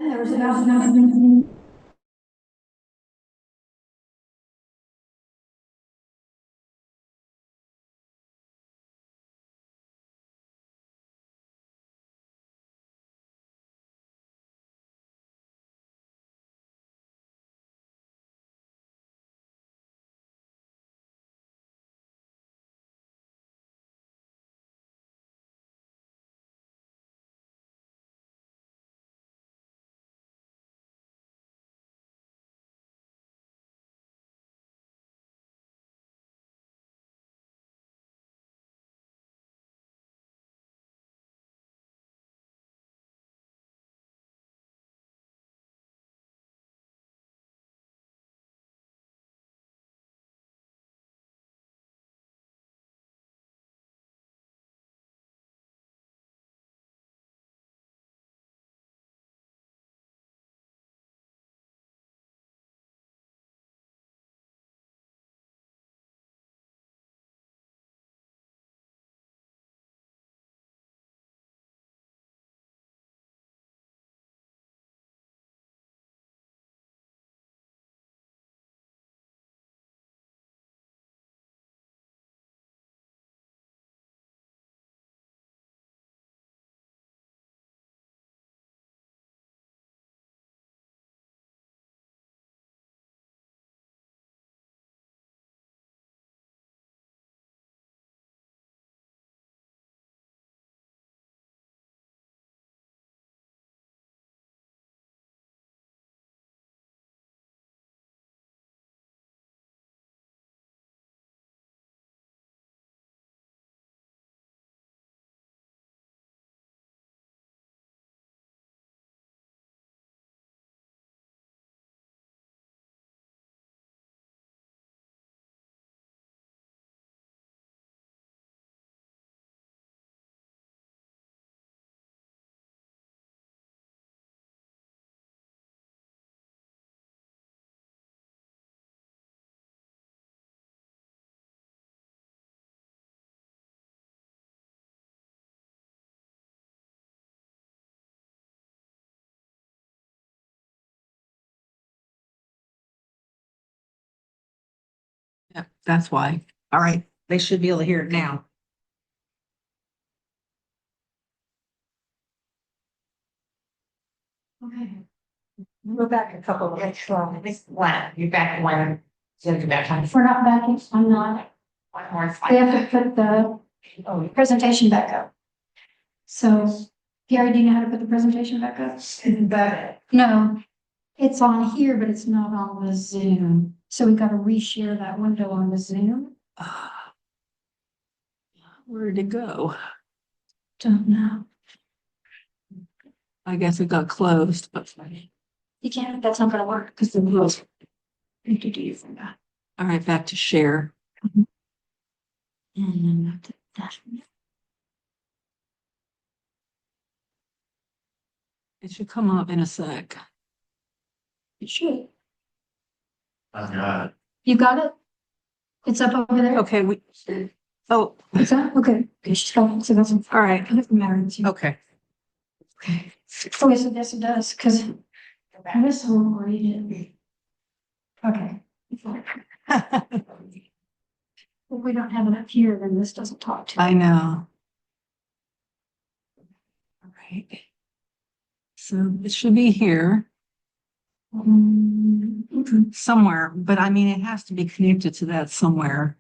There was another. Yeah, that's why. All right, they should be able to hear it now. Okay. We're back a couple of minutes long. This one, you're back when. So you're back on. We're not back, I'm not. One more. We have to put the presentation back up. So, Gary, do you know how to put the presentation back up? No, it's on here, but it's not on the Zoom. So we gotta reshare that window on the Zoom. Where'd it go? Don't know. I guess it got closed, but. You can't, that's not gonna work because the rules. Need to do from that. All right, back to share. And then that. It should come up in a sec. It should. I've got it. You got it? It's up over there? Okay, oh, Is that? Okay. Okay, she's got it. So that's. all right. It doesn't matter. It's you. Okay. Okay. Oh, yes, it does, because this one where you did. Okay. If we don't have it up here, then this doesn't talk to. I know. All right. So it should be here somewhere, but I mean, it has to be connected to that somewhere.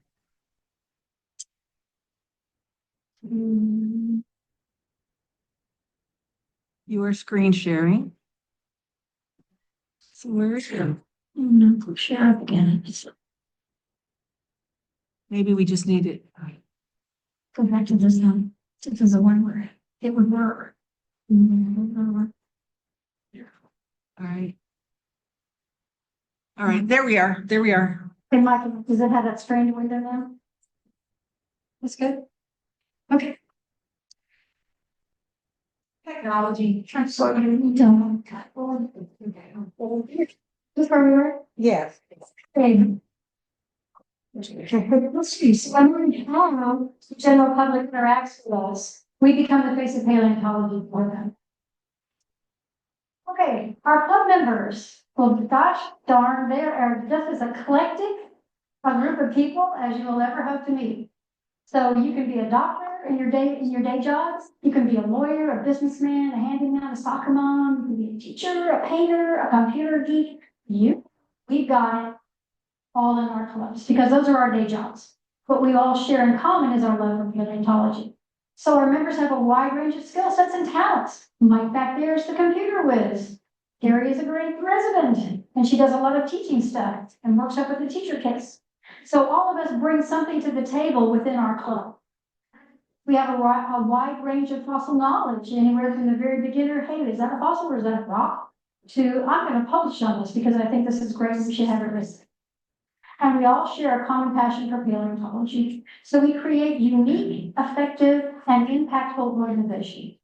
You are screen sharing. So where is it? No, share up again. Maybe we just need it. Go back to this one. This is the one where it would work. All right. All right, there we are. There we are. Hey, Michael, does it have that strange window now? That's good. Okay. Technology. Transforming. This where we were? Yes. Okay. Let's see, so when we have the general public interacts with us, we become the face of paleontology for them. Okay, our club members, well, gosh darn, they are just as eclectic a group of people as you will ever hope to meet. So you can be a doctor in your day jobs. You can be a lawyer, a businessman, a handyman, a soccer mom. You can be a teacher, a painter, a computer geek. We've got it all in our clubs because those are our day jobs. What we all share in common is our love of paleontology. So our members have a wide range of skill sets and talents. Mike back there is the computer whiz. Gary is a great president, and she does a lot of teaching stuff and works up with the teacher kids. So all of us bring something to the table within our club. We have a wide range of fossil knowledge, anywhere from the very beginner, hey, is that a fossil or is that a rock? To, I'm going to publish on this because I think this is great and we should have it listed. And we all share a common passion for paleontology. So we create unique, effective, and impactful organizations.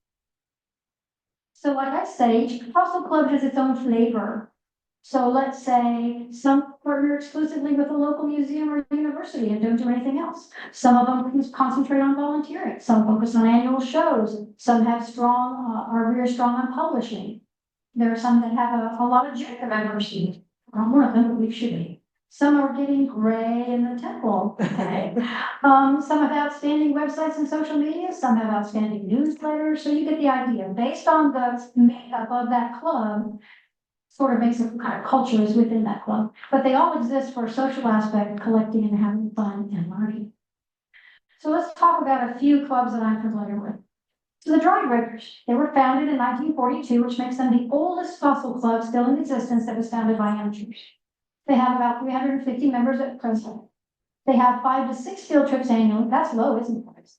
So like I say, each fossil club has its own flavor. So let's say some partner exclusively with a local museum or university and don't do anything else. Some of them concentrate on volunteering. Some focus on annual shows. Some have are very strong on publishing. There are some that have a lot of junior members. More of them, but we should be. Some are getting gray in the temple. Okay. Some have outstanding websites and social media. Some have outstanding newsletters. So you get the idea. Based on the makeup of that club, sort of makes it kind of cultures within that club. But they all exist for a social aspect, collecting and having fun and learning. So let's talk about a few clubs that I'm familiar with. So the Dry Riggers, they were founded in 1942, which makes them the oldest fossil club still in existence that was founded by amateurs. They have about 350 members at present. They have 5 to 6 field trips annually. That's low, isn't it?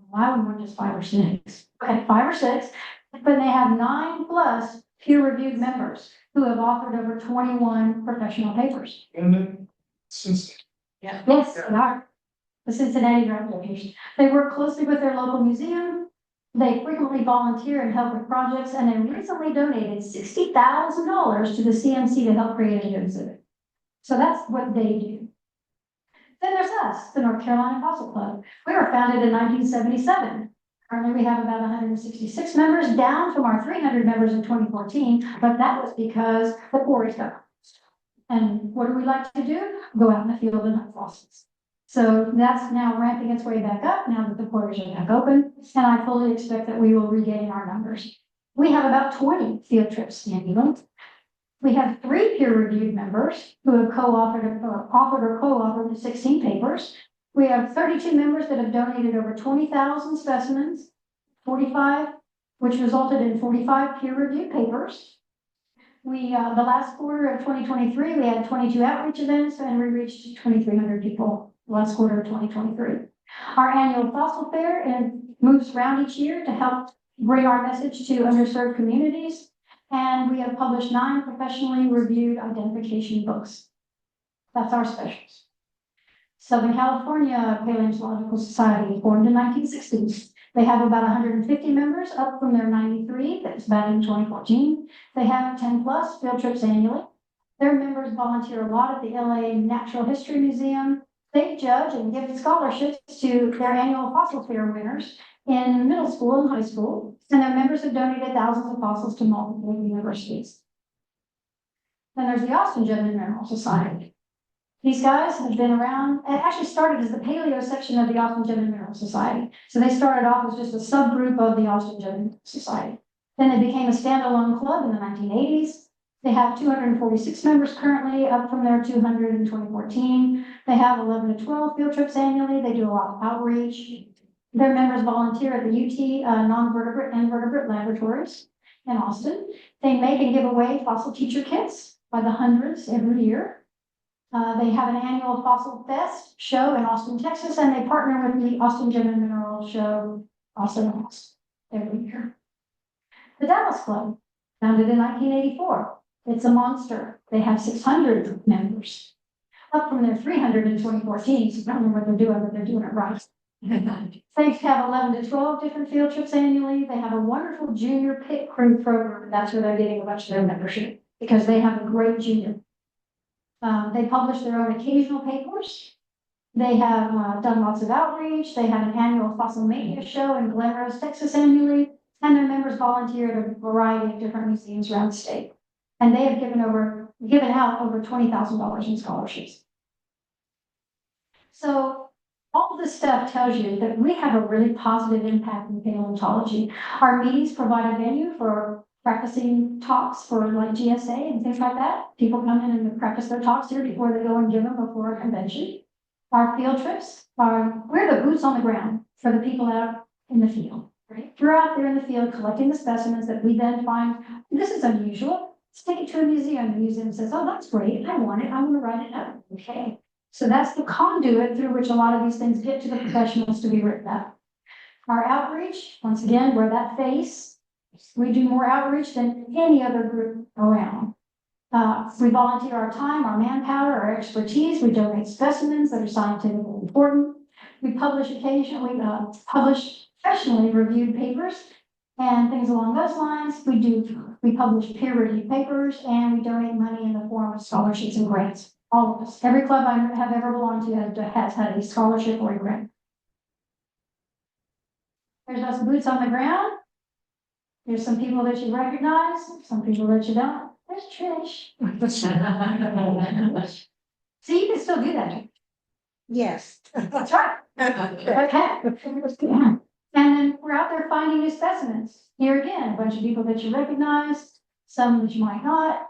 Why would one just 5 or 6? Okay, 5 or 6. But they have 9+ peer-reviewed members who have authored over 21 professional papers. And then, since. Yes, they are. The Cincinnati Revolution. They work closely with their local museum. They frequently volunteer and help with projects, and they recently donated $60,000 to the CMC to help create a new exhibit. So that's what they do. Then there's us, the North Carolina Fossil Club. We were founded in 1977. Currently, we have about 166 members, down from our 300 members in 2014, but that was because the quarries got closed. And what do we like to do? Go out in the field and hunt fossils. So that's now ramping its way back up now that the quarries are back open, and I fully expect that we will regain our numbers. We have about 20 field trips annually. We have 3 peer-reviewed members who have co-authored or co-authored 16 papers. We have 32 members that have donated over 20,000 specimens, 45, which resulted in 45 peer-reviewed papers. The last quarter of 2023, we had 22 outreach events and we reached 2,300 people last quarter of 2023. Our annual fossil fair moves around each year to help bring our message to underserved communities. And we have published 9 professionally reviewed identification books. That's our specials. Southern California Paleontological Society, formed in 1960s. They have about 150 members, up from their 93 that's back in 2014. They have 10+ field trips annually. Their members volunteer a lot at the LA Natural History Museum. They judge and give scholarships to their annual fossil fair winners in middle school and high school, and their members have donated thousands of fossils to multiple universities. Then there's the Austin Gem and Mineral Society. These guys have been around, and actually started as the paleo section of the Austin Gem and Mineral Society. So they started off as just a subgroup of the Austin Gem and Mineral Society. Then they became a standalone club in the 1980s. They have 246 members currently, up from their 200 in 2014. They have 11 to 12 field trips annually. They do a lot of outreach. Their members volunteer at the UT non-vertebrate and vertebrate laboratories in Austin. They make and give away fossil teacher kits by the hundreds every year. They have an annual Fossil Fest show in Austin, Texas, and they partner with the Austin Gem and Mineral Show also in Austin every year. The Dallas Club, founded in 1984. It's a monster. They have 600 members, up from their 300 in 2014. So I don't know what they're doing, but they're doing it right. They have 11 to 12 different field trips annually. They have a wonderful junior pit crew program. That's where they're getting a bunch of their membership because they have a great junior. They publish their own occasional papers. They have done lots of outreach. They have an annual fossil mania show in Glen Rose, Texas annually. And their members volunteer at a variety of different museums around the state. And they have given out over $20,000 in scholarships. So all of this stuff tells you that we have a really positive impact in paleontology. Our meetings provide a venue for practicing talks for like GSA and things like that. People come in and practice their talks here before they go and give them before a convention. Our field trips we're the boots on the ground for the people out in the field. Right? We're out there in the field collecting the specimens that we then find, this is unusual. Let's take it to a museum. The museum says, oh, that's great. I want it. I want to write it up. Okay. So that's the conduit through which a lot of these things get to the professionals to be written up. Our outreach, once again, we're that face. We do more outreach than any other group around. We volunteer our time, our manpower, our expertise. We donate specimens that are scientifically important. We publish occasionally, publish professionally reviewed papers and things along those lines. We publish peer-reviewed papers, and we donate money in the form of scholarships and grants. All of us. Every club I have ever belonged to has had a scholarship or a grant. There's us boots on the ground. There's some people that you recognize, some people that you don't. There's Trish. See, you can still do that. Yes. That's right. Okay. And then we're out there finding new specimens. Here again, a bunch of people that you recognize, some that you might not.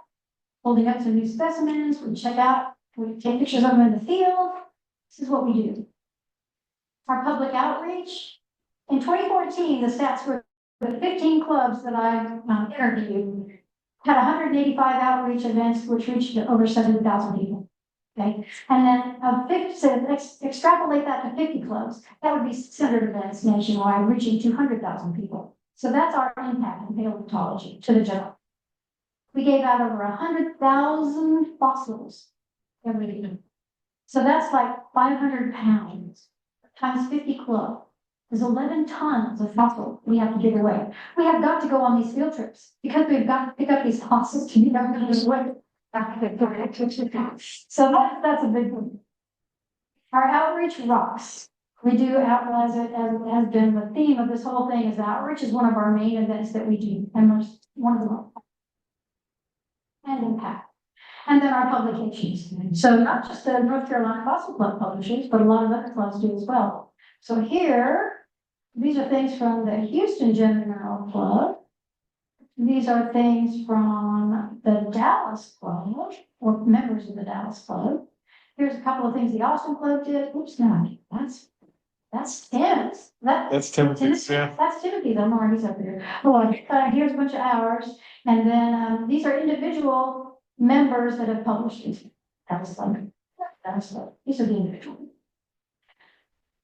Holding up some new specimens, we check out, we take pictures of them in the field. This is what we do. Our public outreach. In 2014, the stats were the 15 clubs that I interviewed had 185 outreach events, which reached over 70,000 people. Okay, and then extrapolate that to 50 clubs, that would be 600 events nationwide, reaching 200,000 people. So that's our impact in paleontology to the general. We gave out over 100,000 fossils every year. So that's like 500 pounds times 50 clubs. There's 11 tons of fossil we have to give away. We have got to go on these field trips because we've got to pick up these fossils to give them away. So that's a big one. Our outreach rocks. We do as it has been the theme of this whole thing is outreach is one of our main events that we do, and there's one of them. And impact. And then our publications. So not just the North Carolina Fossil Club publishers, but a lot of other clubs do as well. So here, these are things from the Houston Gem and Mineral Club. These are things from the Dallas Club, or members of the Dallas Club. Here's a couple of things the Austin Club did. Oops, no, that's Tim's. That's Timothy's, yeah. That's Timothy's. I'm already up there. Well, here's a bunch of ours. And then these are individual members that have published these. Dallas Club. These are the individual.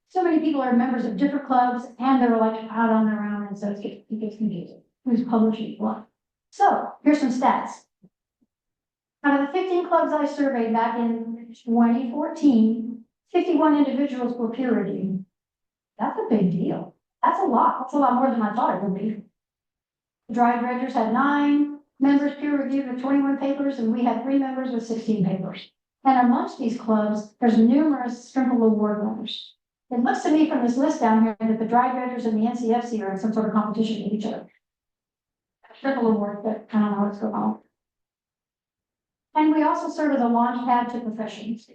So many people are members of different clubs, and they're like out on their own, and so it gets confusing. Who's publishing what? So here's some stats. Out of the 15 clubs I surveyed back in 2014, 51 individuals were peer reviewed. That's a big deal. That's a lot. That's a lot more than I thought it would be. The dry dredgers had 9 members peer reviewed with 21 papers, and we had 3 members with 16 papers. And amongst these clubs, there's numerous Strimple Award winners. It looks to me from this list down here that the dry dredgers and the NCFC are in some sort of competition with each other. Strimple Award, but I don't know what's going on. And we also serve as a launch pad to professions,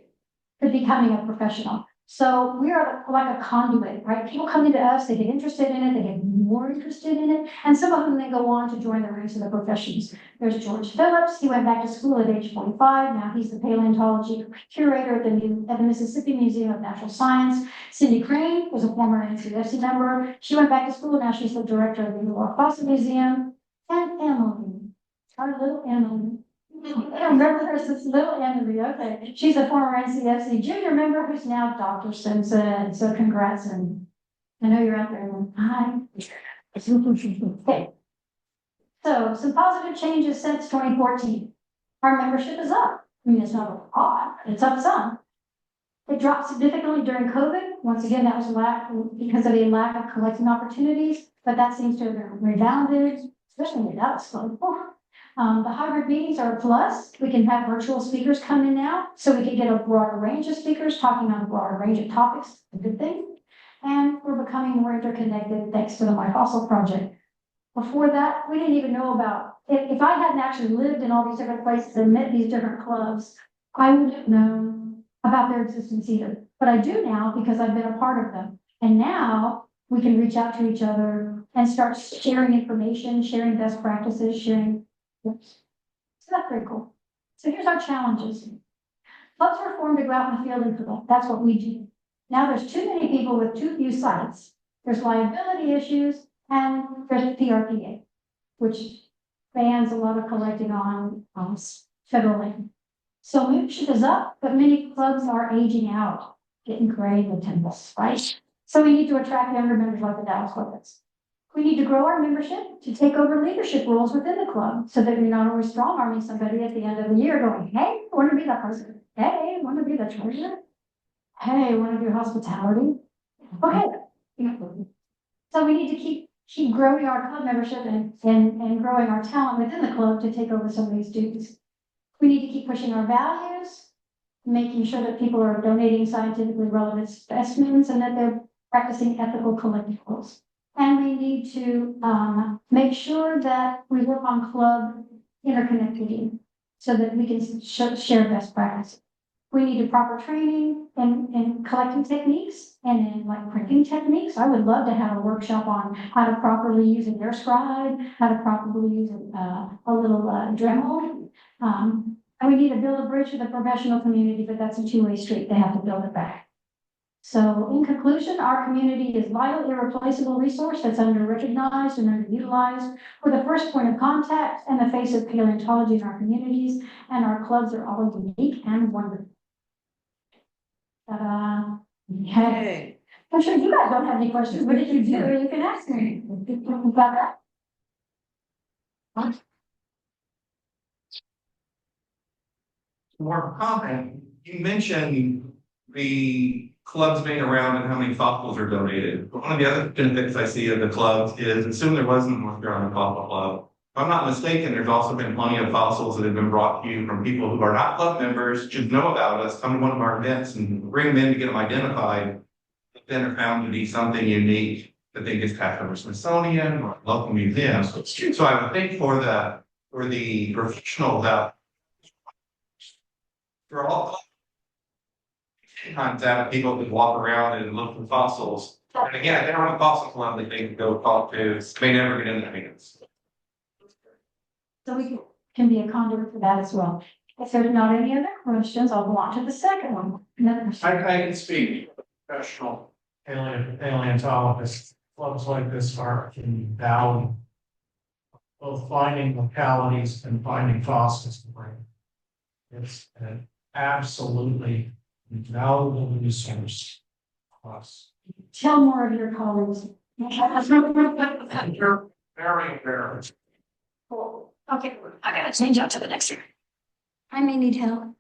to becoming a professional. So we are like a conduit, right? People come into us, they get interested in it, they get more interested in it, and some of them they go on to join the ranks of the professions. There's George Phillips. He went back to school at age 45. Now he's the paleontology curator at the Mississippi Museum of Natural Science. Cindy Crane was a former NCFC member. She went back to school. Now she's the director of the New York Fossil Museum. And Emily, our little Emily. I remember her since little Emily. Okay, she's a former NCFC junior member who's now Dr. Simpson. So congrats, and I know you're out there. Hi. Okay. So some positive changes since 2014. Our membership is up. I mean, it's not a lot, but it's up some. It dropped significantly during COVID. Once again, that was because of a lack of collecting opportunities, but that seems to have rebounded, especially in the Dallas Club. The hybrid meetings are a plus. We can have virtual speakers come in now, so we can get a broader range of speakers talking on a broader range of topics, a good thing. And we're becoming more interconnected thanks to the My Fossil project. Before that, we didn't even know about, if I hadn't actually lived in all these different places and met these different clubs, I wouldn't know about their existence either. But I do now because I've been a part of them. And now we can reach out to each other and start sharing information, sharing best practices, sharing. So that's very cool. So here's our challenges. Clubs were formed to go out in the field and collect. That's what we do. Now there's too many people with too few sites. There's liability issues and there's PRPA, which bans a lot of collecting on federal land. So membership is up, but many clubs are aging out, getting gray in the temples, right? So we need to attract younger members like the Dallas Club is. We need to grow our membership to take over leadership roles within the club so that we're not always strong arming somebody at the end of the year going, hey, I want to be the president. Hey, I want to be the treasurer. Hey, I want to do hospitality. Okay. So we need to keep growing our club membership and growing our talent within the club to take over some of these duties. We need to keep pushing our values, making sure that people are donating scientifically relevant specimens and that they're practicing ethical collectibles. And we need to make sure that we work on club interconnectivity so that we can share best practices. We need a proper training in collecting techniques and in like printing techniques. I would love to have a workshop on how to properly use an air scribe, how to properly use a little Dremel. And we need to build a bridge with the professional community, but that's a two-way street. They have to build it back. So in conclusion, our community is vital, irreplaceable resource that's under-recognized and underutilized. We're the first point of contact and the face of paleontology in our communities, and our clubs are all unique and wonderful. Ta-da. Hey. I'm sure you guys don't have any questions, but if you do, you can ask me about that. More comment, you mentioned the clubs being around and how many fossils are donated. One of the other benefits I see of the clubs is, assume there wasn't a North Carolina Fossil Club. If I'm not mistaken, there's also been plenty of fossils that have been brought to you from people who are not club members, just know about us, come to one of our events and bring them in to get them identified, but then are found to be something unique that they get passed over Smithsonian or local museums. So I would think for the professionals out, for all times that people could walk around and look for fossils. And again, if they don't have a fossil club that they can go talk to, may never get in their hands. So we can be a conduit for that as well. If there's not any other questions, I'll go on to the second one. I can speak professional paleontologists. Clubs like this are invaluable. Both finding localities and finding fossils to bring. It's an absolutely invaluable resource for us. Tell more of your colleagues. You're very, very. Cool. Okay, I gotta change out to the next one. I may need help.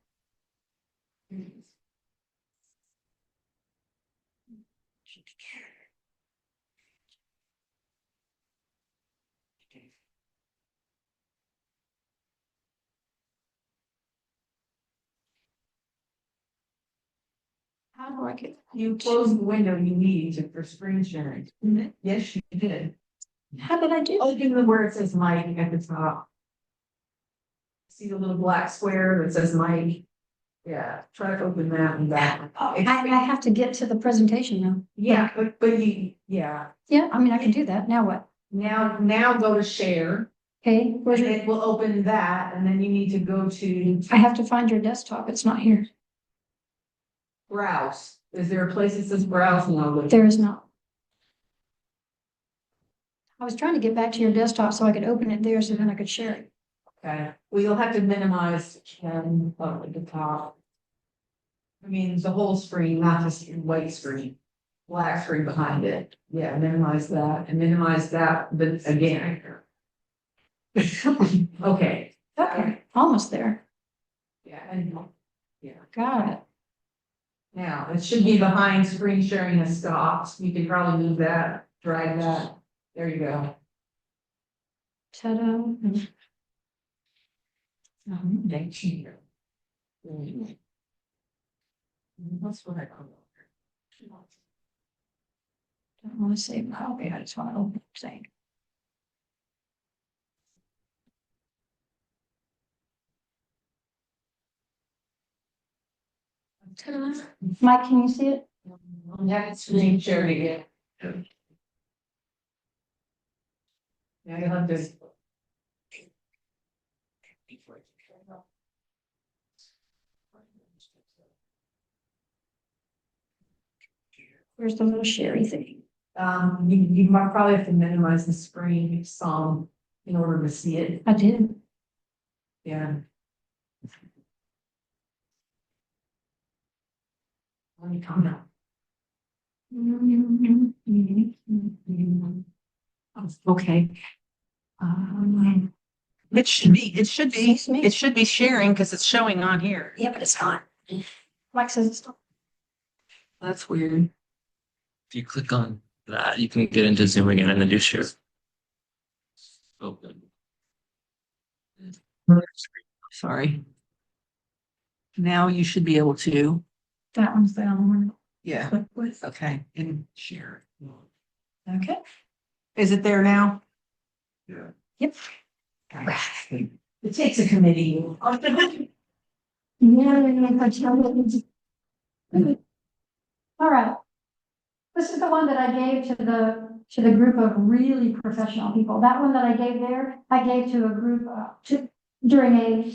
How do I get? You closed the window you need for screen sharing. Yes, you did. How did I do? Open where it says mic at the top. See the little black square that says mic? Yeah, try to open that and that. I have to get to the presentation now. Yeah, but yeah. Yeah, I mean, I can do that. Now what? Now go to share. Okay, And where's it will open that and then you need to go to I have to find your desktop. It's not here. browse. Is there a place that says browse? No. There is not. I was trying to get back to your desktop so I could open it there so then I could share it. Okay, well, you'll have to minimize up at the top. I mean, the whole screen, not just your white screen, black screen behind it. Yeah, minimize that and minimize that, but again. Okay. Okay, almost there. Yeah, and Got it. now it should be behind screen sharing has stopped. You can probably move that, drag that. There you go. Ta-da. That's what I call Don't want to save my copy. I just want to open the thing. Mike, can you see it? Yeah, it's screen shared again. Yeah, you'll have to. Where's the little sherry thing? You might probably have to minimize the screen some in order to see it. I did. Yeah. Let me come down. Okay. It should be sharing because it's showing on here. Yeah, but it's not. Mike says it's not. That's weird. If you click on that, you can get into Zoom again and then do share. Open. Sorry. Now you should be able to, That one's the only one. yeah, Click with. okay, and share. Okay. Is it there now? Yep. It takes a committee. All right. This is the one that I gave to the group of really professional people. That one that I gave there, I gave to a group during a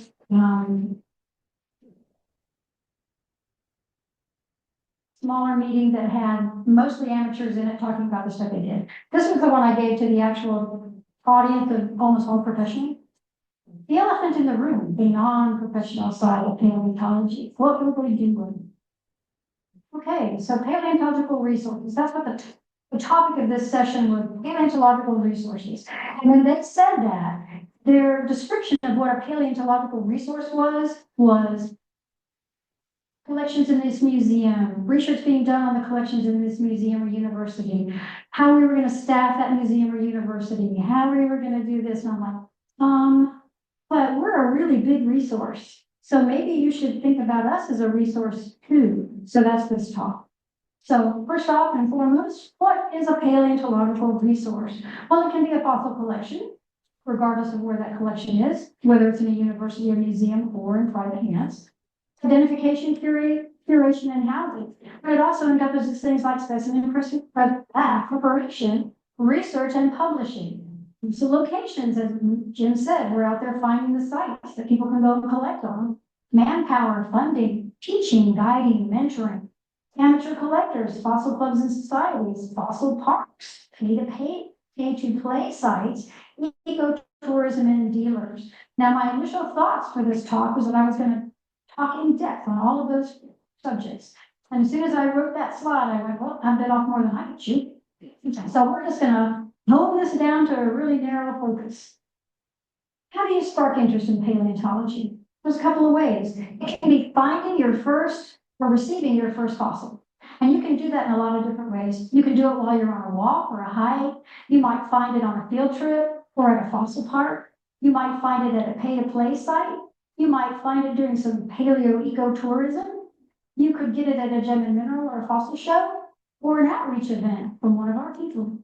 smaller meeting that had mostly amateurs in it talking about the stuff they did. This was the one I gave to the actual audience of almost all professionals. The elephant in the room, the non-professional side of paleontology. What were we doing? Okay, so paleontological resources. That's what the topic of this session was, paleontological resources. And when they said that, their description of what a paleontological resource was collections in this museum, research being done on the collections in this museum or university, how we were going to staff that museum or university, how we were going to do this. And I'm like, but we're a really big resource. So maybe you should think about us as a resource too. So that's this talk. So first off and foremost, what is a paleontological resource? Well, it can be a fossil collection, regardless of where that collection is, whether it's in a university or museum or in private hands. Identification, curation, and housing. But it also encompasses things like specimen preparation, research, and publishing. So locations, as Jim said, we're out there finding the sites that people can go and collect on. Manpower, funding, teaching, guiding, mentoring. Amateur collectors, fossil clubs and societies, fossil parks, pay-to-play sites, ecotourism, and dealers. Now, my initial thoughts for this talk was that I was going to talk in depth on all of those subjects. And as soon as I wrote that slide, I went, well, I bit off more than I could chew. So we're just going to hold this down to a really narrow focus. How do you spark interest in paleontology? There's a couple of ways. It can be finding your first or receiving your first fossil. And you can do that in a lot of different ways. You can do it while you're on a walk or a hike. You might find it on a field trip or at a fossil park. You might find it at a pay-to-play site. You might find it during some paleo-ecotourism. You could get it at a gem and mineral or a fossil show or an outreach event from one of our people.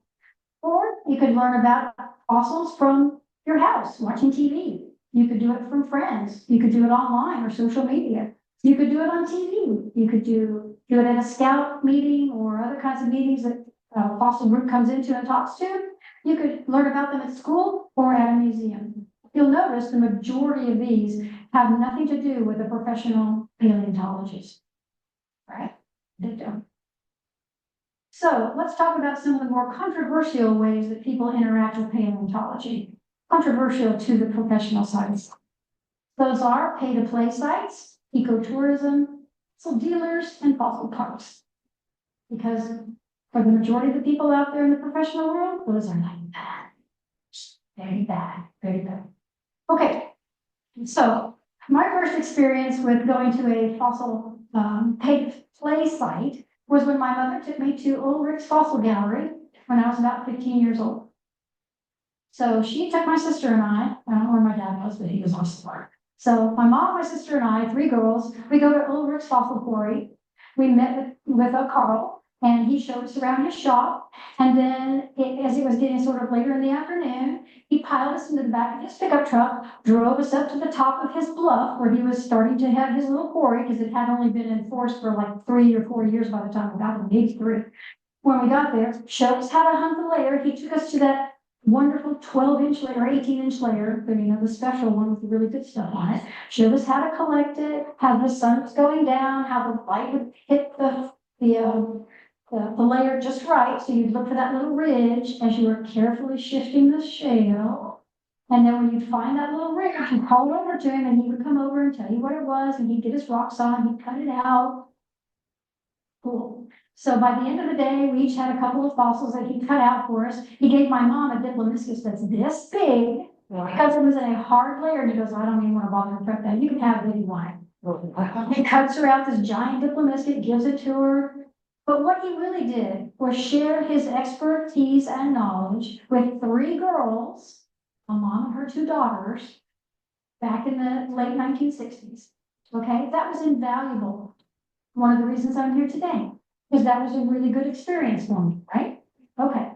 Or you could learn about fossils from your house, watching TV. You could do it from friends. You could do it online or social media. You could do it on TV. You could do it at a scout meeting or other kinds of meetings that a fossil group comes into and talks to. You could learn about them at school or at a museum. You'll notice the majority of these have nothing to do with a professional paleontologist, right? They don't. So let's talk about some of the more controversial ways that people interact with paleontology. Controversial to the professional sites. Those are pay-to-play sites, ecotourism, fossil dealers, and fossil parks. Because for the majority of the people out there in the professional world, those are like bad. Very bad, very bad. Okay, so my first experience with going to a fossil pay-to-play site was when my mother took me to Ulrich's Fossil Gallery when I was about 15 years old. So she took my sister and I don't know where my dad was, but he was on smart. So my mom, my sister, and I, three girls, we go to Ulrich's Fossil Quarry. We met with Carl, And he showed us around his shop, and then as it was getting sort of later in the afternoon, he piled us into the back of his pickup truck, drove us up to the top of his bluff where he was starting to have his little quarry, because it had only been enforced for like 3 or 4 years by the time we got there, maybe 3. When we got there, showed us how to hunt the layer. He took us to that wonderful 12-inch layer, 18-inch layer, the special one with the really good stuff on it. Showed us how to collect it, how the sun was going down, how the light would hit the layer just right. So you'd look for that little ridge as you were carefully shifting the shale. And then when you'd find that little ridge, you'd call over to him and he would come over and tell you what it was, and he'd get his rock saw and he'd cut it out. Cool. So by the end of the day, we each had a couple of fossils that he cut out for us. He gave my mom a diplomiscus that's this big because it was in a hard layer. And he goes, I don't even want to bother to prep that. You can have it if you want. He cuts her out this giant diplomiscus, gives it to her. But what he really did was share his expertise and knowledge with 3 girls, a mom and her 2 daughters, back in the late 1960s. Okay, that was invaluable. One of the reasons I'm here today. Because that was a really good experience for me, right? Okay.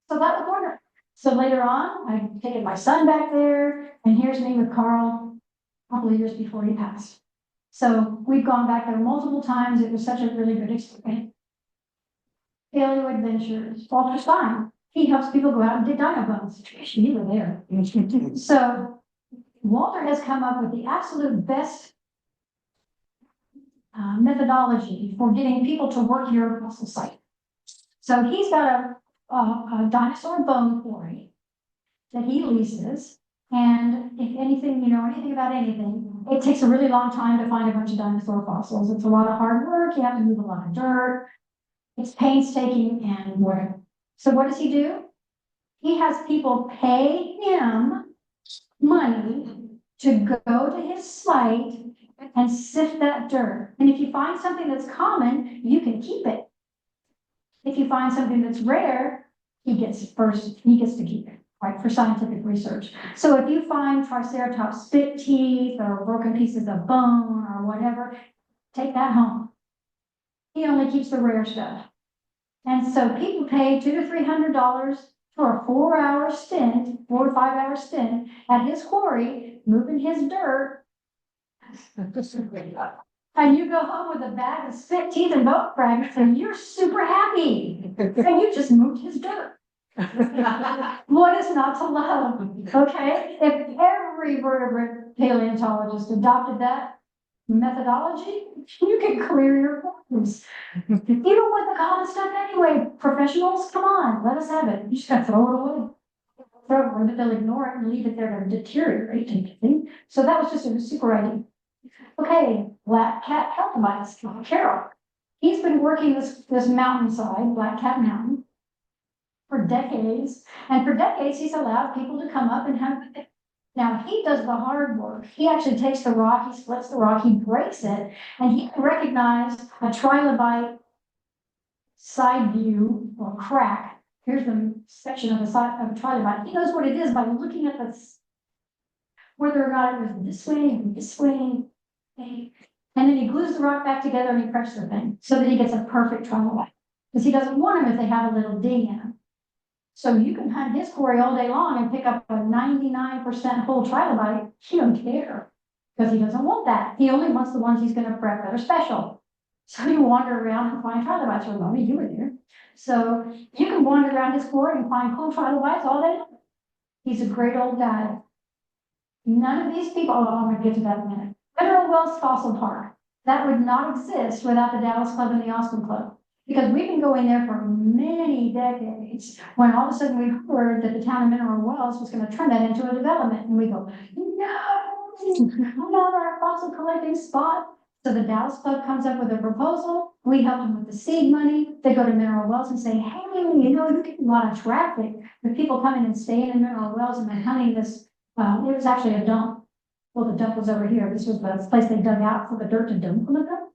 So that was wonderful. So later on, I've taken my son back there, and here's me with Carl a couple of years before he passed. So we've gone back there multiple times. It was such a really good experience. Paleo Adventures, Walter Stein. He helps people go out and dig dino bones. You were there. So Walter has come up with the absolute best methodology for getting people to work your fossil site. So he's got a dinosaur bone quarry that he leases. And if anything, you know anything about anything, it takes a really long time to find a bunch of dinosaur fossils. It's a lot of hard work. You have to move a lot of dirt. It's painstaking and work. So what does he do? He has people pay him money to go to his site and sift that dirt. And if you find something that's common, you can keep it. If you find something that's rare, he gets to keep it, right, for scientific research. So if you find Triceratops spit teeth or broken pieces of bone or whatever, take that home. He only keeps the rare stuff. And so people pay $200 to $300 for a 4-hour stint, 4 to 5 hour stint at his quarry, moving his dirt. And you go home with a bag of spit teeth and bone fragments, and you're super happy. And you just moved his dirt. What is not to love? Okay, if every vertebrate paleontologist adopted that methodology, you can clear your farms. You don't want the common stuff anyway. Professionals, come on, let us have it. You just gotta throw it away. Throw it away, but they'll ignore it and leave it there to deteriorate. So that was just a super idea. Okay, Black Cat Paleontological, Carol. He's been working this mountainside, Black Cat Mountain, for decades. And for decades, he's allowed people to come up and have it. Now, he does the hard work. He actually takes the rock, he splits the rock, he breaks it, and he can recognize a trilobite side view or crack. Here's the section of the side of a trilobite. He knows what it is by looking at this, whether or not it was this way and this way. And then he glues the rock back together and he crushes the thing so that he gets a perfect trilobite. Because he doesn't want them if they have a little ding in them. So you can hunt his quarry all day long and pick up a 99% whole trilobite. He don't care because he doesn't want that. He only wants the ones he's going to prep that are special. So you wander around and find trilobites. Remember, you were there. So you can wander around his quarry and find cool trilobites all day long. He's a great old guy. None of these people, I'm going to get to that in a minute. Mineral Wells Fossil Park. That would not exist without the Dallas Club and the Austin Club. Because we've been going there for many decades, when all of a sudden we heard that the town of Mineral Wells was going to turn that into a development. And we go, no, another fossil collecting spot. So the Dallas Club comes up with a proposal. We help them with the seed money. They go to Mineral Wells and say, hey, you know, you get a lot of traffic with people coming and staying in Mineral Wells and then hunting this. It was actually a dump. Well, the dump was over here. This was the place they dug out for the dirt to dump on the dump.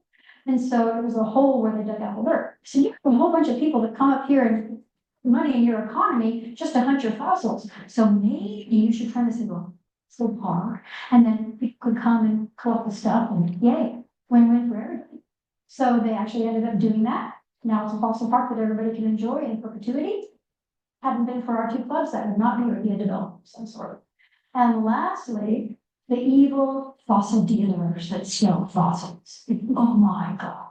And so it was a hole where they dug out the dirt. So you have a whole bunch of people that come up here and money in your economy just to hunt your fossils. So maybe you should turn this into a fossil park, and then people could come and collect the stuff, and yay, win-win for everybody. So they actually ended up doing that. Now it's a fossil park that everybody can enjoy in perpetuity. Hadn't been for our two clubs, that would not be a development of some sort. And lastly, the evil fossil dealers that sell fossils. Oh my God.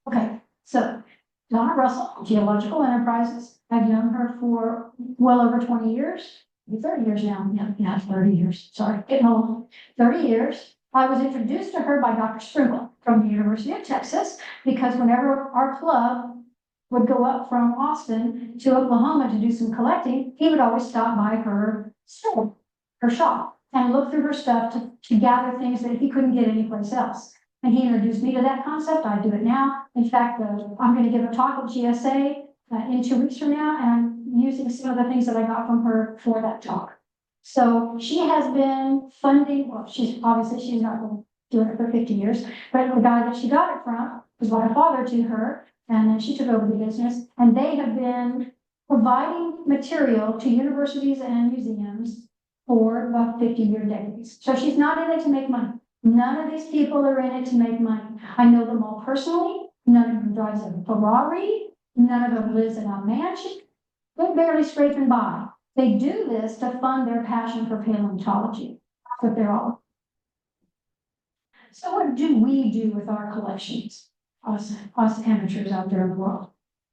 Okay, so Donna Russell, Geological Enterprises, I've known her for well over 20 years, 30 years now. Yeah, 30 years. Sorry, getting old. 30 years. I was introduced to her by Dr. Sprinkle from the University of Texas, because whenever our club would go up from Austin to Oklahoma to do some collecting, he would always stop by her store, her shop, and look through her stuff to gather things that he couldn't get anyplace else. And he introduced me to that concept. I do it now. In fact, I'm going to give a talk at GSA in 2 weeks from now, and I'm using some of the things that I got from her for that talk. So she has been funding, well, she's not been doing it for 50 years, but the guy that she got it from was like a father to her, and then she took over the business, and they have been providing material to universities and museums for about 50-year decades. So she's not in it to make money. None of these people are in it to make money. I know them all personally. None of them drives a Ferrari. None of them lives in a mansion. They're barely scraping by. They do this to fund their passion for paleontology. That's what they're all. So what do we do with our collections, us amateurs out there in the world?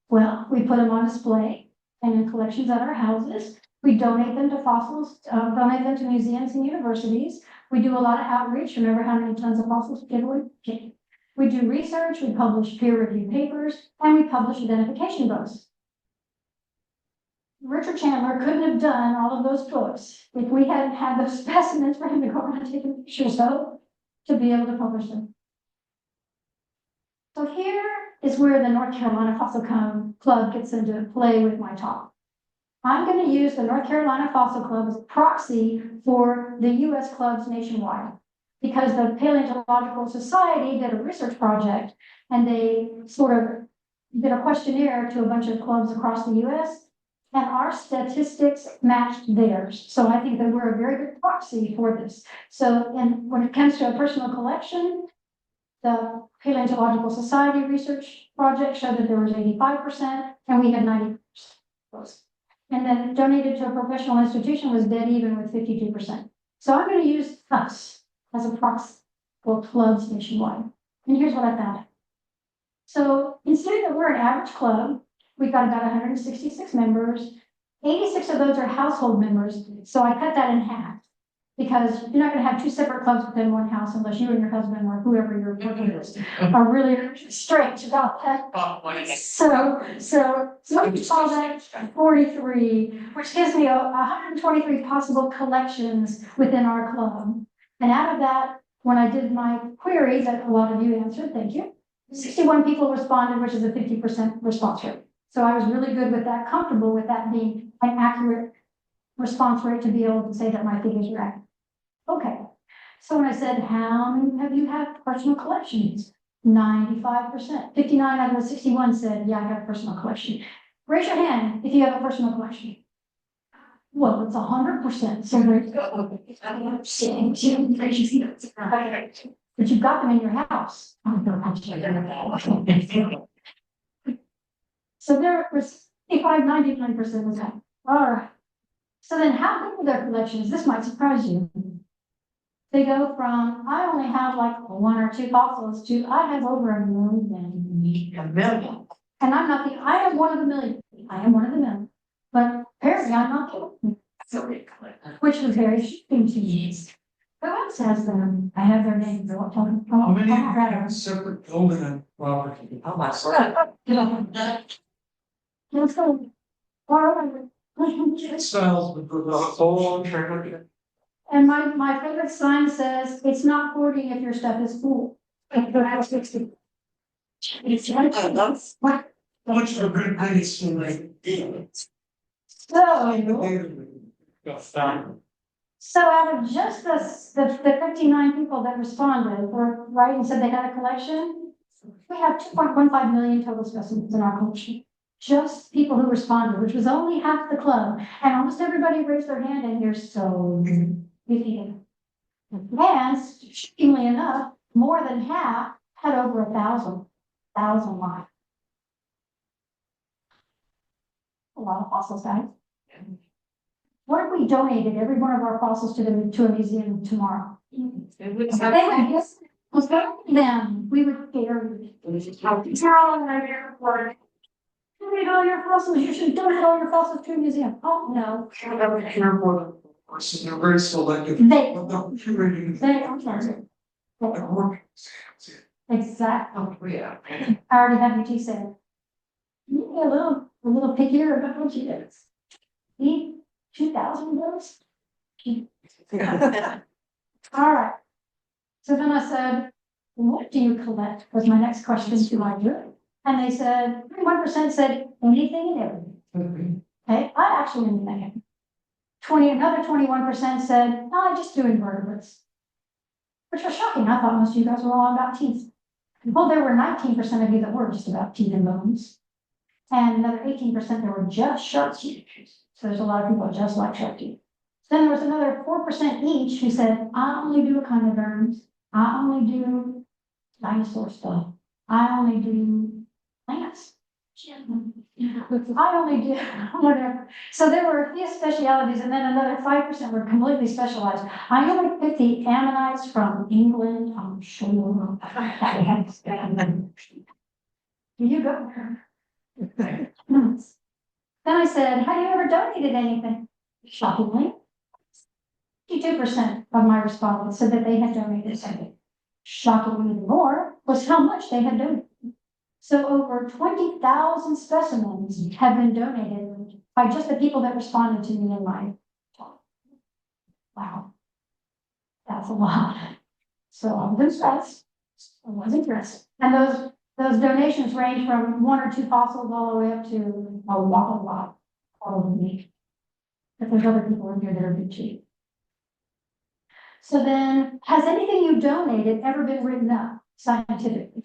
Well, we put them on display and in collections at our houses. We donate them to fossils, donate them to museums and universities. We do a lot of outreach. Remember how many tons of fossils we give away? Okay. We do research, we publish peer-reviewed papers, and we publish identification books. Richard Chandler couldn't have done all of those books if we hadn't had those specimens for him to go around taking pictures of to be able to publish them. So here is where the North Carolina Fossil Club gets into play with my talk. I'm going to use the North Carolina Fossil Club as a proxy for the U.S. clubs nationwide, because the Paleontological Society did a research project and they sort of did a questionnaire to a bunch of clubs across the U.S. and our statistics matched theirs. So I think that we're a very good proxy for this. So, and when it comes to a personal collection, the Paleontological Society research project showed that there was 85% and we had 90%. And then donated to a professional institution was dead even with 52%. So I'm going to use us as a proxy for clubs nationwide. And here's what I found. So considering that we're an average club, we've got about 166 members. 86 of those are household members. So I cut that in half, because you're not going to have two separate clubs within one house unless you and your husband or whoever you're working with are really strange about that. So we call that 43, which gives me 123 possible collections within our club. And out of that, when I did my query that a lot of you answered, thank you, 61 people responded, which is a 50% response rate. So I was really good with that, comfortable with that being an accurate response rate to be able to say that my figures are accurate. Okay, so when I said, how many of you have personal collections? 95%. 59 out of the 61 said, yeah, I have a personal collection. Raise your hand if you have a personal collection. Well, it's 100%. So but you've got them in your house. So there was 99% was that. All right. So then how big are their collections? This might surprise you. They go from, I only have like one or two fossils to, I have over a million. A million. And I'm not I am one of the million. I am one of the million. But apparently I'm not kidding. Which was very shocking to me. Who else has them? I have their names. How many have separate building and property? Oh my God. Let's go. Styles with the whole trailer. And my favorite sign says, it's not hoarding if your stuff is full. Much of a good place to like. So out of just the 59 people that responded or right and said they had a collection, we have 2.15 million total specimens in our collection. Just people who responded, which was only half the club, and almost everybody raised their hand in here. So, and shockingly enough, more than half had over 1,000 lines. A lot of fossils, guys. What if we donated every one of our fossils to a museum tomorrow? It would They would just, them, we would bury. Donate all your fossils, you should donate all your fossils to a museum. Oh, no. They're very selective. They, But the curating. they, I'm sorry. Like work exams, Exactly. Oh, yeah. I already have your tea said. You get a little pickier about what you do. Eat 2,000 of those? All right. So then I said, what do you collect? Was my next question to my group. And they said, 31% said anything and everything. Okay, I actually knew that. Another 21% said, no, I just do invertebrates. Which was shocking. I thought most of you guys were all about teeth. Well, there were 19% of you that were just about teeth and bones. And another 18% that were just shark teeth. So there's a lot of people that just like shark teeth. Then there was another 4% each who said, I only do echinoderms. I only do dinosaur stuff. I only do plants. I only do whatever. So there were a few specialities, and then another 5% were completely specialized. I only picked the ammonites from England. I'm sure. Do you go? Then I said, have you ever donated anything? Shockingly, 52% of my respondents said that they had donated something. Shockingly more was how much they had donated. So over 20,000 specimens have been donated by just the people that responded to me in my talk. Wow. That's a lot. So I was impressed. I was impressed. And those donations range from 1 or 2 fossils all the way up to a lot, probably. But there's other people in here that are big cheap. So then, has anything you donated ever been written up scientifically?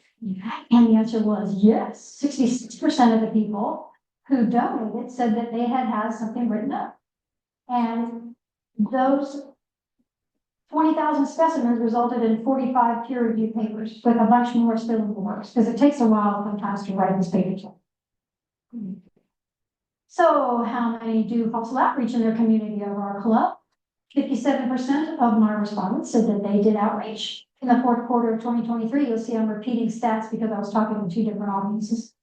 And the answer was yes. 66% of the people who donated said that they had something written up. And those 20,000 specimens resulted in 45 peer-reviewed papers, with a bunch more still in the works, because it takes a while sometimes to write these papers. So how many do fossil outreach in their community of our club? 57% of my respondents said that they did outreach. In the fourth quarter of 2023, you'll see I'm repeating stats because I was talking to 2 different audiences.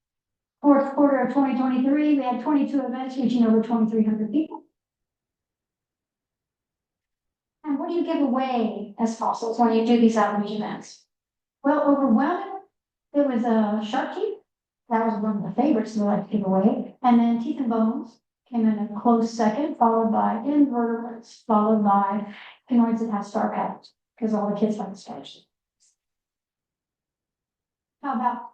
Fourth quarter of 2023, we had 22 events reaching over 2,300 people. And what do you give away as fossils when you do these outreach events? Well, overwhelmingly, it was a shark teeth. That was one of the favorites that I like to give away. And then teeth and bones came in a close second, followed by invertebrates, followed by phenoids that have star patterns, because all the kids like the stars. How about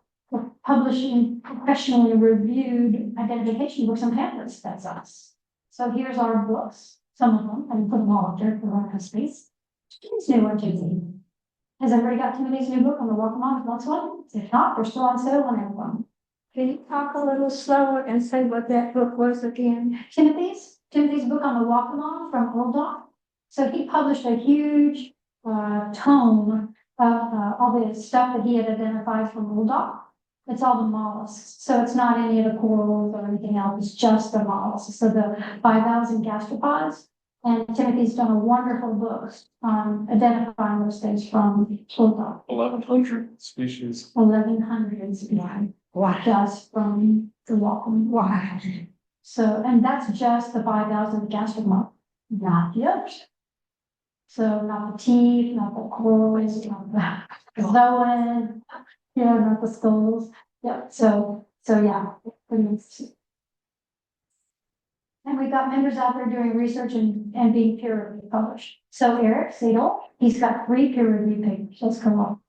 publishing professionally reviewed identification books and pamphlets? That's us. So here's our books, some of them, and put them all up there for one of space. Timothy's new one, Timothy. Has everybody got Timothy's new book on the Welcome On Once One? If not, they're still on sale on Amazon. Can you talk a little slower and say what that book was again? Timothy's book on the Walk-On from Old Doc. So he published a huge tome of all the stuff that he had identified from Old Doc. It's all the mollusks. So it's not any of the corals or anything else. It's just the mollusks. So the 5,000 gastropods. And Timothy's done a wonderful book on identifying those things from Old Doc. 1,100 species. 1,100 species. Wow. Just from the Walk-On. Wow. So, and that's just the 5,000 gastropods, not the others. So not the teeth, not the corals, not the zoan, not the skulls. Yeah, so yeah. And we've got members out there doing research and being peer reviewed published. So Eric Seidel, he's got 3 peer reviewed papers. Let's come on.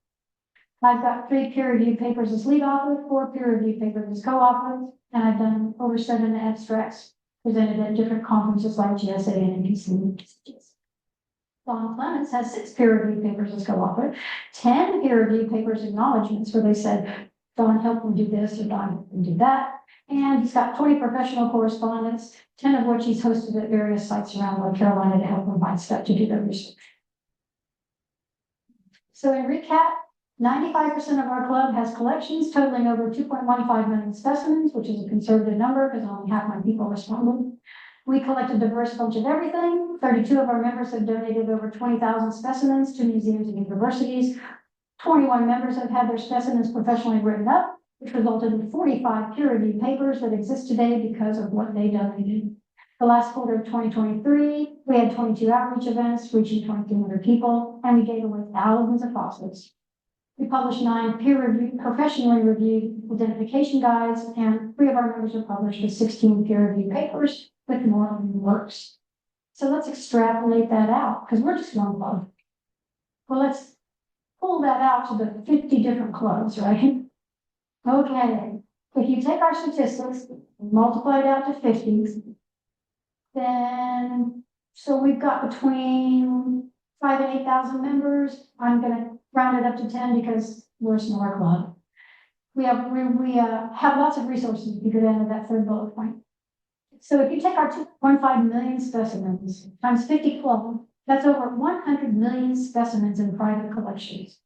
I've got 3 peer reviewed papers as lead author, 4 peer reviewed papers as co-author, and I've done over 7 abstracts presented at different conferences like GSA and NPC. Don Clements has 6 peer-reviewed papers as co-author, 10 peer-reviewed papers acknowledgements where they said, Don helped them do this or Don helped them do that. And he's got 20 professional correspondence, 10 of which he's hosted at various sites around North Carolina to help them find stuff to do their research. So in recap, 95% of our club has collections totaling over 2.15 million specimens, which is a conservative number because only half my people responded. We collect a diverse bunch of everything. 32 of our members have donated over 20,000 specimens to museums and universities. 21 members have had their specimens professionally written up, which resulted in 45 peer-reviewed papers that exist today because of what they donated. The last quarter of 2023, we had 22 outreach events reaching 2,200 people, and we gave away thousands of fossils. We published 9 peer-reviewed, professionally reviewed identification guides, and 3 of our members have published with 16 peer-reviewed papers with more works. So let's extrapolate that out, because we're just one club. Well, let's pull that out to the 50 different clubs, right? Okay, if you take our statistics, multiply it out to 50, then, so we've got between 5,000 and 8,000 members. I'm gonna round it up to 10 because we're a smaller club. We have lots of resources if you go down to that third bullet point. So if you take our 2.15 million specimens times 50 clubs, that's over 100 million specimens in private collections.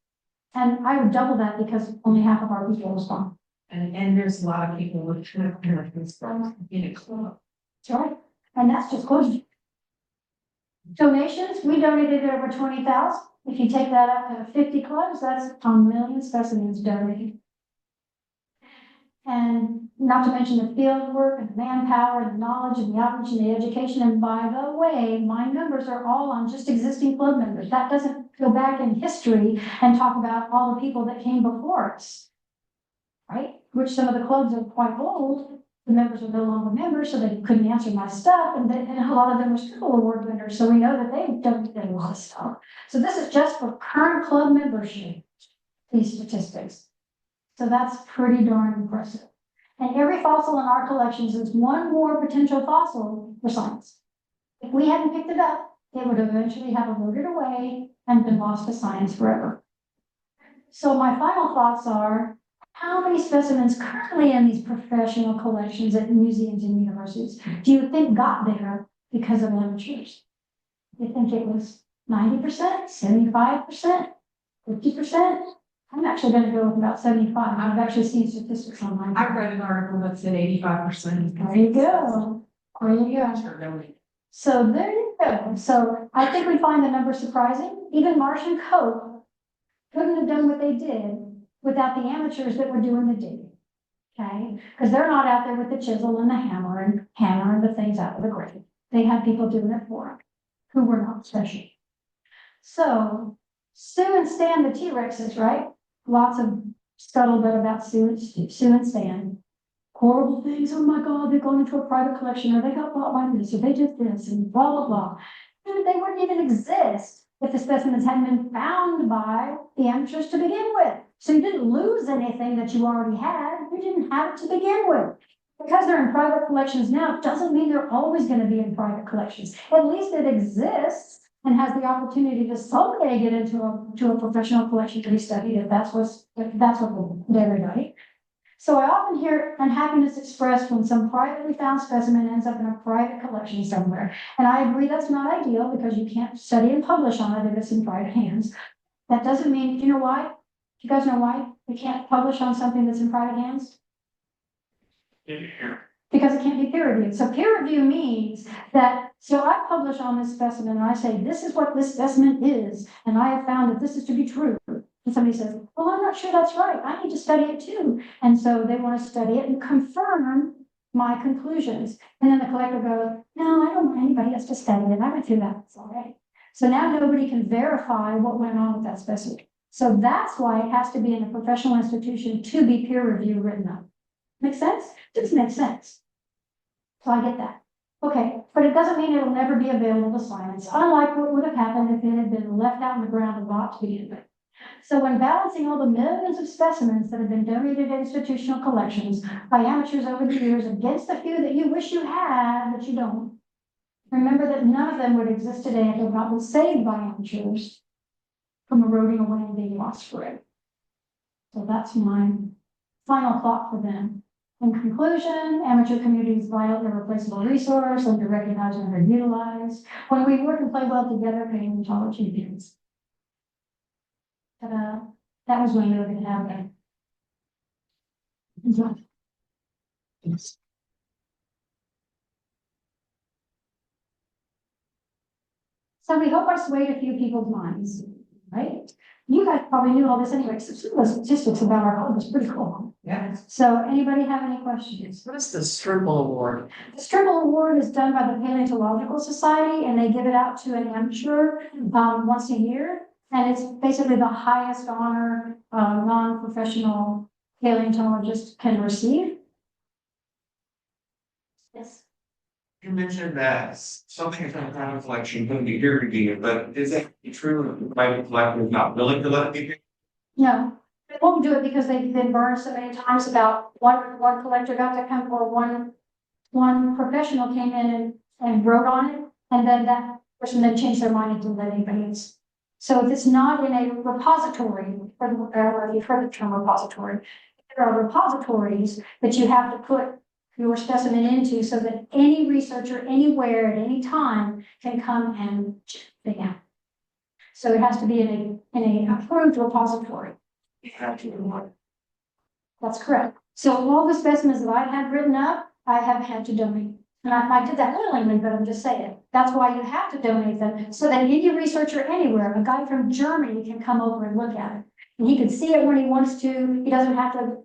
And I would double that because only half of our people respond. And there's a lot of people with Americans in a club. That's right. And that's just close. Donations, we donated over 20,000. If you take that up to 50 clubs, that's a million specimens donated. And not to mention the field work and the manpower and the knowledge and the outreach and the education. And by the way, my numbers are all on just existing club members. That doesn't go back in history and talk about all the people that came before us, right? Which some of the clubs are quite old. The members are no longer members, so they couldn't answer my stuff. And a lot of them were still award winners. So we know that they don't get a lot of stuff. So this is just for current club membership, these statistics. So that's pretty darn impressive. And every fossil in our collections is one more potential fossil for science. If we hadn't picked it up, it would eventually have eroded away and been lost to science forever. So my final thoughts are, how many specimens currently in these professional collections at museums and universities do you think got there because of amateurs? Do you think it was 90%, 75%, 50%? I'm actually going to go with about 75. I've actually seen statistics online. I read an article that said 85%. There you go. There you go. So there you go. So I think we find the number surprising. Even Marsh and Cope couldn't have done what they did without the amateurs that were doing the digging. Okay? Because they're not out there with the chisel and the hammer and hammering the things out of the grave. They had people doing it for them who were not special. So Sue and Stan, the T-Rexes, right? Lots of scuttlebutt about Sue and Stan. Horrible things. Oh my God, they've gone into a private collection, or they got bought by this, or they did this, and blah, blah, blah. And they wouldn't even exist if the specimens hadn't been found by the amateurs to begin with. So you didn't lose anything that you already had. You didn't have it to begin with. Because they're in private collections now, doesn't mean they're always going to be in private collections. At least it exists and has the opportunity to someday get into a professional collection to be studied if that's what everybody. So I often hear unhappiness expressed when some privately found specimen ends up in a private collection somewhere. And I agree that's not ideal because you can't study and publish on it if it's in private hands. That doesn't mean, you know why? You guys know why we can't publish on something that's in private hands? Because it can't be peer reviewed. So peer review means that, so I publish on this specimen and I say, this is what this specimen is. And I have found that this is to be true. And somebody says, well, I'm not sure that's right. I need to study it too. And so they want to study it and confirm my conclusions. And then the collector goes, no, I don't want anybody else to study it. I went through that. It's all right. So now nobody can verify what went on with that specimen. So that's why it has to be in a professional institution to be peer review written up. Make sense? Just makes sense. So I get that. Okay, but it doesn't mean it'll never be available to science, unlike what would have happened if it had been left out in the ground a lot to begin with. So when balancing all the millions of specimens that have been donated to institutional collections by amateurs over the years against the few that you wish you had, but you don't, remember that none of them would exist today if they had not been saved by amateurs from eroding away and being lost forever. So that's my final thought for them. In conclusion, amateur community is vital, irreplaceable resource, under recognized and underutilized. When we work and play well together, paleontology begins. Ta-da. That was when we were gonna have that. So we hope I swayed a few people's minds, right? You guys probably knew all this anyway, so some of the statistics about our home is pretty cool. Yeah. So anybody have any questions? What is the Stribble Award? The Stribble Award is done by the Paleontological Society, and they give it out to an amateur, once a year. And it's basically the highest honor, non-professional paleontologist can receive. Yes. You mentioned that something from private collection couldn't be peer reviewed, but is that true if the private collector is not willing to let it be? No, they won't do it because they've been burned so many times about one collector got to come, or one professional came in and wrote on it, and then that person then changed their mind and didn't let anybody else. So if it's not in a repository, you've heard the term repository, there are repositories that you have to put your specimen into so that any researcher anywhere at any time can come and check it out. So it has to be in a approved repository. That's correct. So all the specimens that I've had written up, I have had to donate. And I did that willingly, but I'm just saying, that's why you have to donate them, so that any researcher anywhere, a guy from Germany can come over and look at it. And he can see it when he wants to. He doesn't have to,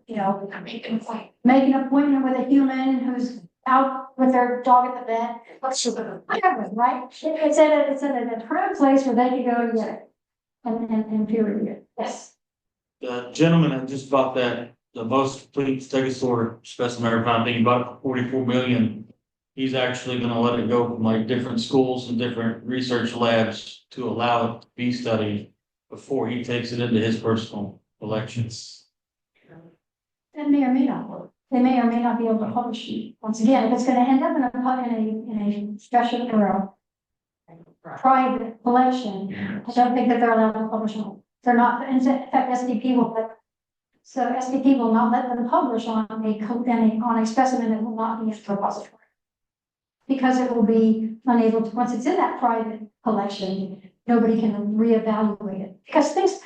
make an appointment with a human who's out with their dog at the vet. Whatever, right? It's at an approved place where they can go and get it and peer review it. Yes. The gentleman that just bought the most complete stegosaur specimen I ever found, I think he bought it for 44 million. He's actually gonna let it go from like different schools and different research labs to allow it to be studied before he takes it into his personal collections. That may or may not work. They may or may not be able to publish it. Once again, if it's gonna end up in a special or a private collection, I don't think that they're allowed to publish them. They're not, in fact, SDP will not let them publish on a specimen that will not be in the repository. Because it will be unable to, once it's in that private collection, nobody can reevaluate it. Because things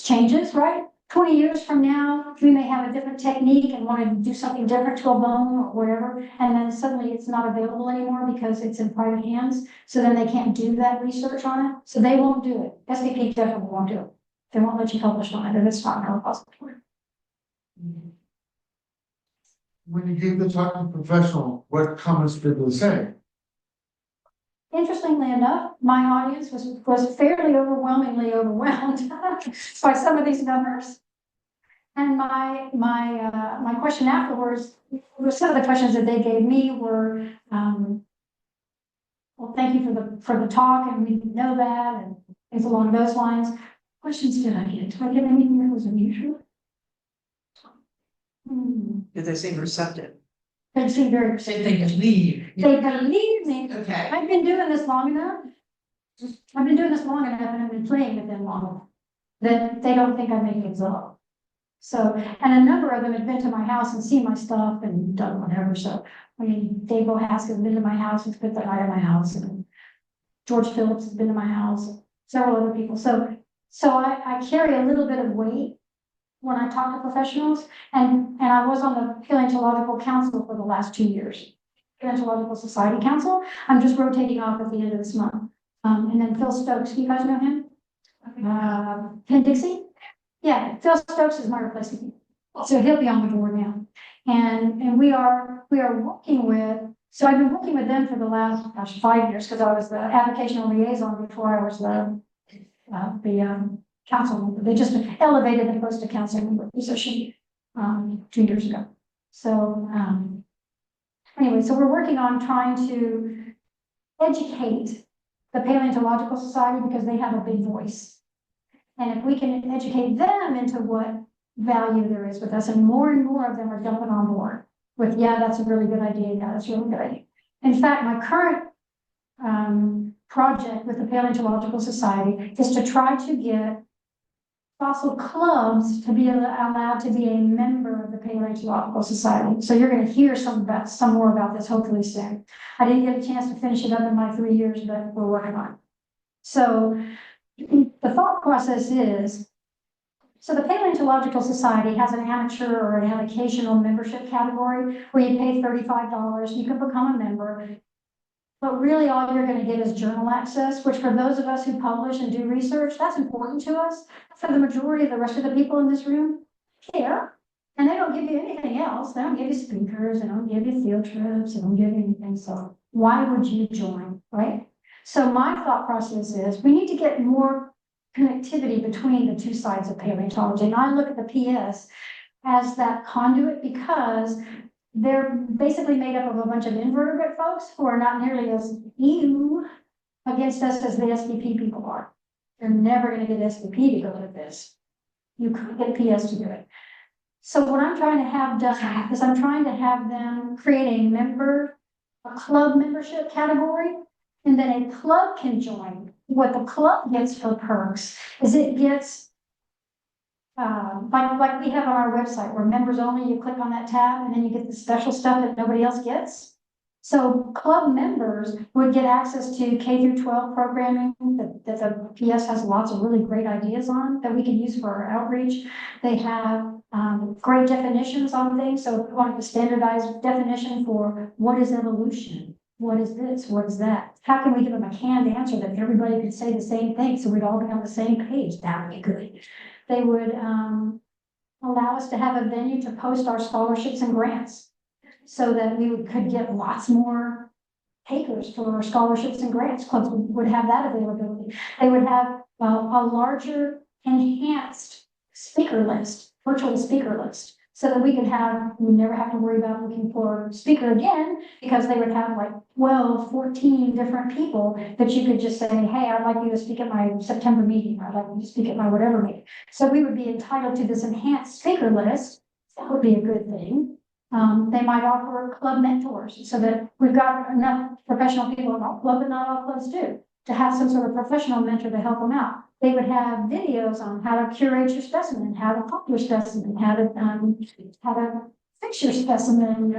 changes, right? 20 years from now, we may have a different technique and want to do something different to a bone or whatever, and then suddenly it's not available anymore because it's in private hands. So then they can't do that research on it. So they won't do it. SDP definitely won't do it. They won't let you publish on it if it's not in a repository. When you gave the talk to professional, what comments did they say? Interestingly enough, my audience was fairly overwhelmingly overwhelmed by some of these numbers. And my question afterwards, some of the questions that they gave me were, well, thank you for the talk, and we didn't know that, and things along those lines. Questions did I get? Did I get anything that was unusual? Did they seem receptive? They seem very Say they can leave. They believe me. Okay. I've been doing this long enough. I've been doing this long enough, and I've been playing with them long enough that they don't think I'm making it up. So, and a number of them have been to my house and seen my stuff and done whatever. So, I mean, Dave Bohask has been to my house and spent the night at my house, and George Phillips has been to my house, several other people. So I carry a little bit of weight when I talk to professionals, and I was on the Paleontological Council for the last 2 years. Paleontological Society Council. I'm just rotating off at the end of this month. And then Phil Stokes, you guys know him? Ken Dixie? Yeah, Phil Stokes is my replacement. So he'll be on the board now. And we are working with, so I've been working with them for the last, 5 years, because I was the avocational liaison before I was the council member. They just elevated the post of council member position 2 years ago. So anyway, so we're working on trying to educate the Paleontological Society because they have a big voice. And if we can educate them into what value there is with us, and more of them are jumping on board with, yeah, that's a really good idea. Yeah, that's a really good idea. In fact, my current project with the Paleontological Society is to try to get fossil clubs to be allowed to be a member of the Paleontological Society. So you're going to hear some more about this hopefully soon. I didn't get a chance to finish it up in my 3 years, but we're working on it. So the thought process is So the Paleontological Society has an amateur or an avocational membership category where you pay $35, you can become a member. But really all you're gonna get is journal access, which for those of us who publish and do research, that's important to us. For the majority of the rest of the people in this room, care. And they don't give you anything else. They don't give you speakers, they don't give you field trips, they don't give you anything. So why would you join, right? So my thought process is we need to get more connectivity between the two sides of paleontology. And I look at the PS as that conduit because they're basically made up of a bunch of invertebrate folks who are not nearly as ew against us as the SVP people are. You're never going to get SVP to go to this. You could get PS to do it. So what I'm trying to have done is I'm trying to have them create a club membership category, and then a club can join. What the club gets for perks is it gets, like we have on our website where members only, you click on that tab and then you get the special stuff that nobody else gets. So club members would get access to K through 12 programming that the PS has lots of really great ideas on that we can use for our outreach. They have great definitions on things. So if we wanted to standardize definition for what is evolution, what is this, what is that? How can we give them a canned answer that everybody could say the same thing so we'd all be on the same page? That would be good. They would allow us to have a venue to post our scholarships and grants so that we could get lots more takers for our scholarships and grants. Clubs would have that availability. They would have a larger enhanced speaker list, virtual speaker list, so that we never have to worry about looking for a speaker again, because they would have like 12, 14 different people that you could just say, hey, I'd like you to speak at my September meeting, or I'd like you to speak at my whatever meeting. So we would be entitled to this enhanced speaker list. That would be a good thing. They might offer club mentors so that we've got enough professional people in our club, but not all clubs do, to have some sort of professional mentor to help them out. They would have videos on how to curate your specimen, how to pop your specimen, how to fix your specimen,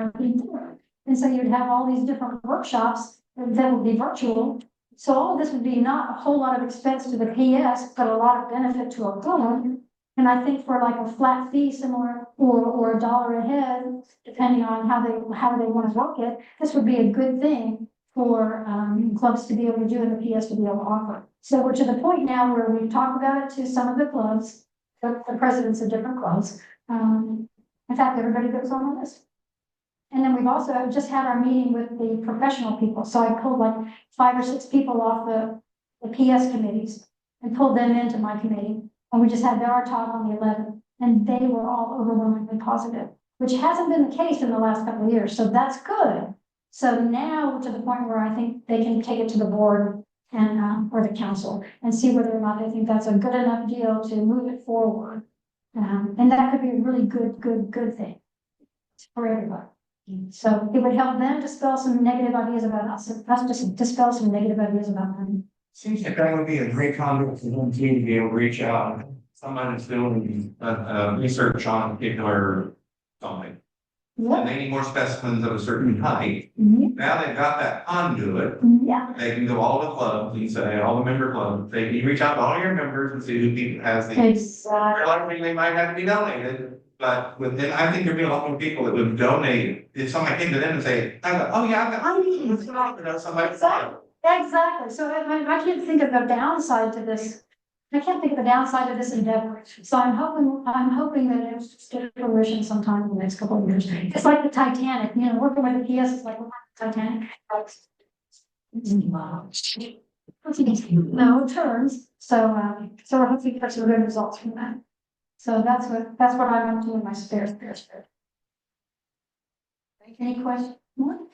and so you'd have all these different workshops that would be virtual. So all of this would be not a whole lot of expense to the PS, but a lot of benefit to a club. And I think for like a flat fee similar or $1 a head, depending on how they want to work it, this would be a good thing for clubs to be able to do and the PS to be able to offer. So we're to the point now where we've talked about it to some of the clubs, the presidents of different clubs. In fact, everybody goes on this. And then we've also just had our meeting with the professional people. So I pulled like 5 or 6 people off the PS committees and pulled them into my committee. And we just had our talk on the 11th, and they were all overwhelmingly positive, which hasn't been the case in the last couple of years. So that's good. So now we're to the point where I think they can take it to the board and or the council and see whether or not they think that's a good enough deal to move it forward. And that could be a really good thing for everybody. So it would help them dispel some negative ideas about us just dispel some negative ideas about them. Seems like that would be a great conduit for them to be able to reach out. Somebody that's doing research on a particular topic. And they need more specimens of a certain height. Now they've got that conduit. Yeah. They can go all the clubs and say, all the member clubs, they can reach out to all your members and see who people has the. Exactly. Likely they might have to be donated, but within, I think there'd be a lot more people that would donate. If somebody came to them and say, oh yeah, somebody. Exactly. So I can't think of a downside to this. I can't think of a downside to this endeavor. So I'm hoping that it's just get fruition sometime in the next couple of years. It's like the Titanic, working with the PS is like the Titanic. No, it turns. So we're hoping to get some good results from that. So that's what I'm up to in my spare. Any questions? No?